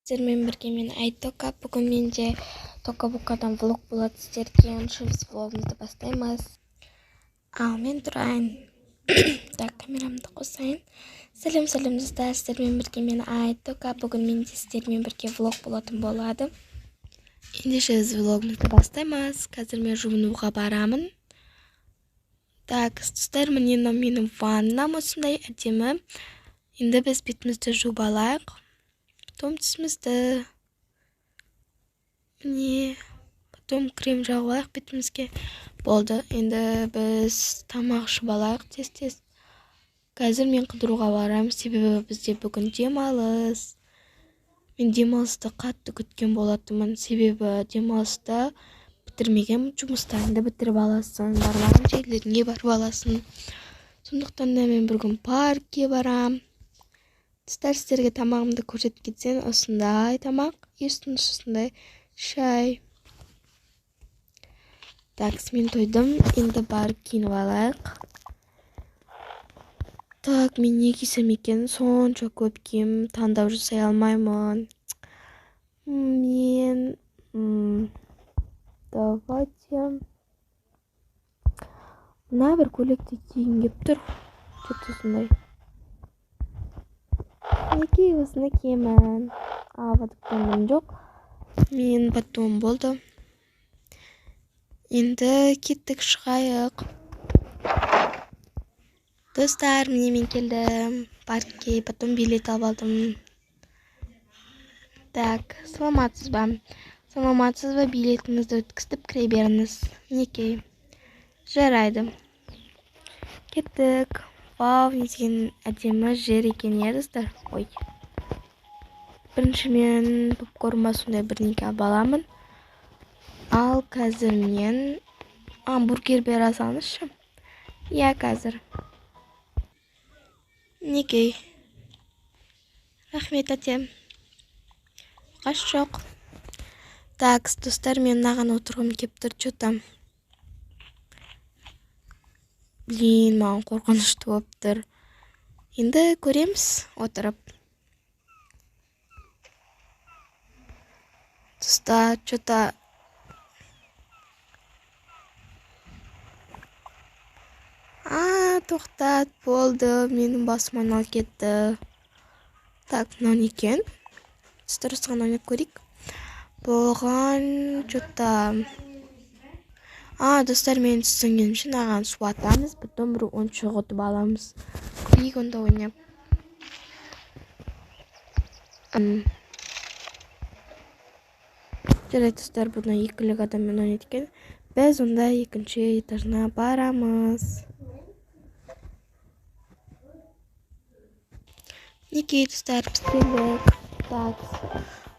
Сіздермен бірге мен Айтока. Бүгін менде Тока-Букадан влог болады сіздерге. Онша біз влогымызды бастаймыз. Ал мен тұрайын. Так, камерамды қосайын. Сәлем достар, сіздермен бірге мен Айтока. Бүгін менде сіздермен бірге влог болатын болады. Ендеше біз влогымызды бастаймыз. Қазір мен жуынуға барамын. Так, достар, менің ваннам осындай әдемі. Енді біз бетімізді жуып алайық. Потом түсімізді потом крем жағып алайық бетімізге. Болды. Енді біз тамақ ішіп алайық тез. Қазір мен қыдыруға барамын, себебі бізде бүгін демалыс. Мен демалысты қатты күткен болатынмын, себебі демалыста бітірмеген жұмыстарыңды бітіріп аласың, бармаған жерлеріңе барып аласың. Сондықтан да мен бүгін паркке барам. Достар, сіздерге тамағымды көрсетіп кетсен, осындай тамақ, осындай шай. Так, мен тойдым, енді барып киініп алайық. Так, мен не кисем екен, сонша көп киім таңдау жасай алмаймын. Давайте. Мына бір көйлекті киім кеп тұр. Что-то осындай. Неге осыны киемін? Потом жоқ. Мен потом болды. Енді кеттік, шығайық. Достар, мен келдім паркке, потом билет алып алдым. Так, саламатсыз ба? Билетіңізді өткізіп кіре беріңіз. Мінекей. Жарайды. Кеттік. Вау, не деген әдемі жер екен, достар. Ой. Бірінші мен попкорн сондай бірнеке алып аламын. Ал қазір мен бургер бере салыңызшы. Я қазір. Мінекей. Рахмет, әтем. Қаш жоқ. Так, достар, мен мынаған отырғым кеп тұр, что-то. Маған қорқынышты болып тұр. Енді көреміз отырып. Достар, что-то тоқтат, болды, менің басым айналып кетті. Так, мынау не екен? Достар, осыған ойнап көрейік. Болған что-то. Достар, мен түсінгенше мынаған су атамыз, потом бір ойыншық ұтып аламыз. Көрейік онда ойнап. Жарайды, достар, бұны екілік адаммен ойнайды екен. Біз онда екінші этажына барамыз. Неге, достар, пістелік. Так.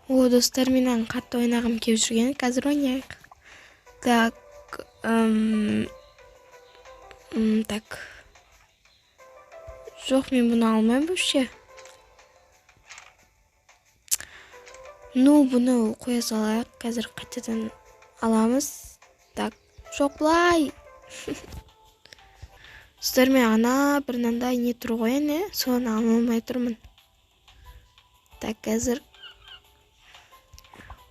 Достар, менің қатты ойнағым кеп жүрген. Қазір ойнайық. Так. Так. Жоқ, мен бұны алмайым вообще. Бұны қоя салайық. Қазір қайтадан аламыз. Так. Жоқ, бұлай. Достар, мен ана бір мынандай не тұр ғой, соны ала алмай тұрмын. Так, қазір.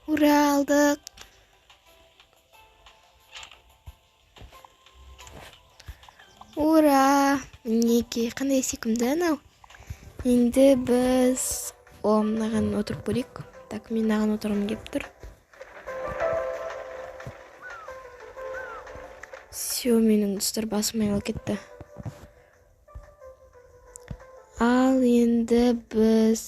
Ура, алдық. Ура! Мінекей, қандай секімді анау? Енді біз мынаған отырып көрейік. Так, мен мынаған отырғым кеп тұр. Все, менің достар басым айналып кетті. Ал енді біз...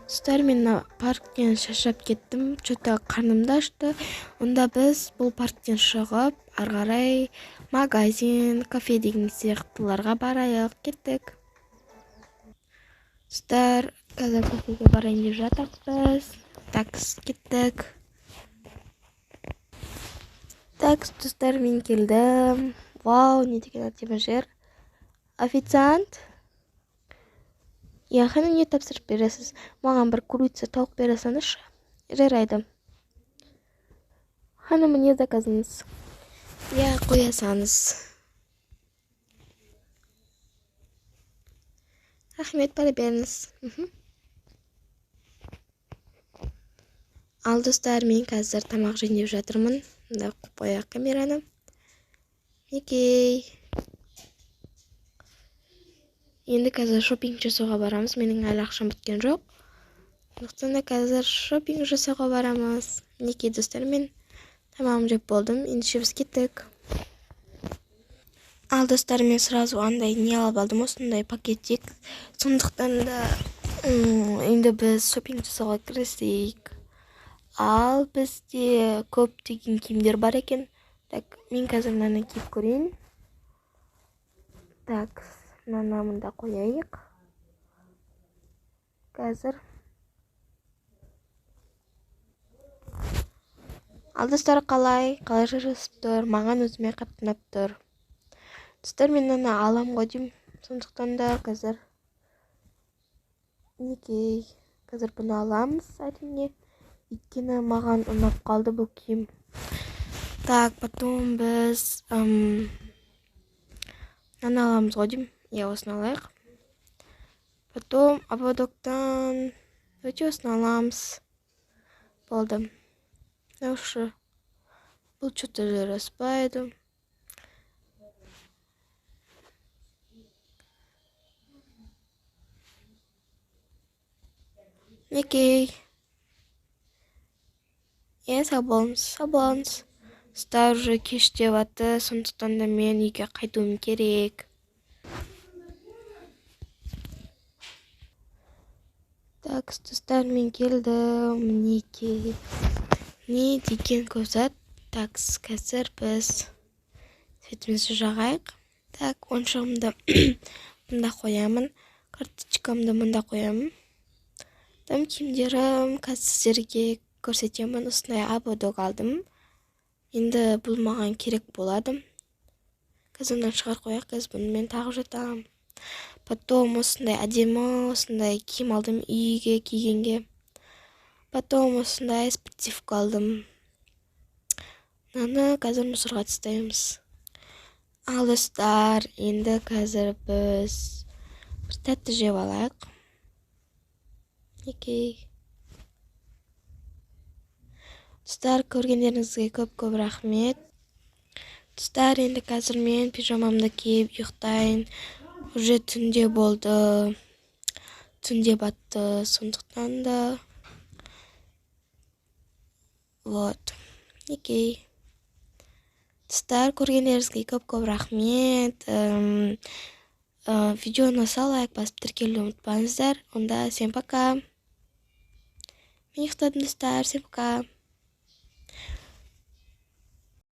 Достар, мен парктен шаршап кеттім. Что-то қарнымды ашты. Онда біз бұл парктен шығып, арғарай магазин, кафе деген сияқтыларға барайық. Кеттік. Достар, қазір кафеге барайын деп жатырмыз. Так, кеттік. Так, достар, мен келдім. Вау, не деген әдемі жер. Официант. Яғына не тапсырып бересіз? Маған бір курица тауық бере салыңызшы. Жарайды. Ханым, не заказыңыз? Я қоя салыңыз. Рахмет, бара беріңіз. Ал достар, мен қазір тамақ жеп жатырмын. Мында қойып қояйық камераны. Мінекей. Енді қазір шопинг жасауға барамыз. Менің әлі ақшам біткен жоқ. Сондықтан да қазір шопинг жасауға барамыз. Мінекей достар, мен тамағымды жеп болдым. Ендеше біз кеттік. Ал достар, мен сразу андай не алып алдым, осындай пакетик. Сондықтан да енді біз шопинг жасауға кірісейік. Ал бізде көптеген киімдер бар екен. Так, мен қазір мынаны киіп көрейін. Так, мынаны мында қояйық. Қазір. Ал достар, қалай жарасып тұр? Маған өзіме қатты ұнап тұр. Достар, мен мынаны алам ғой деймін. Сондықтан да қазір мінекей. Қазір бұны аламыз, әрине. Өйткені маған ұнап қалды бұл киім. Так, потом біз мынаны аламыз ғой деймін. Я осыны алайық. Потом Ободоктан өте осыны аламыз. Болды. Осы бұл что-то жараспайды. Мінекей. Сау болыңыз. Достар, уже кештеп жатыр, сондықтан да мен үйге қайтуым керек. Так, достар, мен келдім. Мінекей. Не деген көп зат. Так, қазір біз светімізді жағайық. Так, ойыншығымды мында қоямын. Карточкамды мында қоямын. Там киімдерім қазір сіздерге көрсетемін. Осындай Ободок алдым. Енді бұл маған керек болады. Қазір мынаны шығарып қояйық. Қазір бұны мен тағып жатамын. Потом осындай әдемі, осындай киім алдым үйге кигенге. Потом осындай спортивка алдым. Мынаны қазір мусорға тастаймыз. Ал достар, енді қазір біз бір тәтті жеп алайық. Окей. Достар, көргендеріңізге көп рахмет. Достар, енді қазір мен пижамамды киіп ұйықтайын. Уже түнде болды. Түнде батты. Сондықтан да вот. Окей. Достар, көргендеріңізге көп рахмет. Видеоны лайк басып тіркелуді ұмытпаңыздар. Онда всем пока. Мен ұйықтадым достар, всем пока.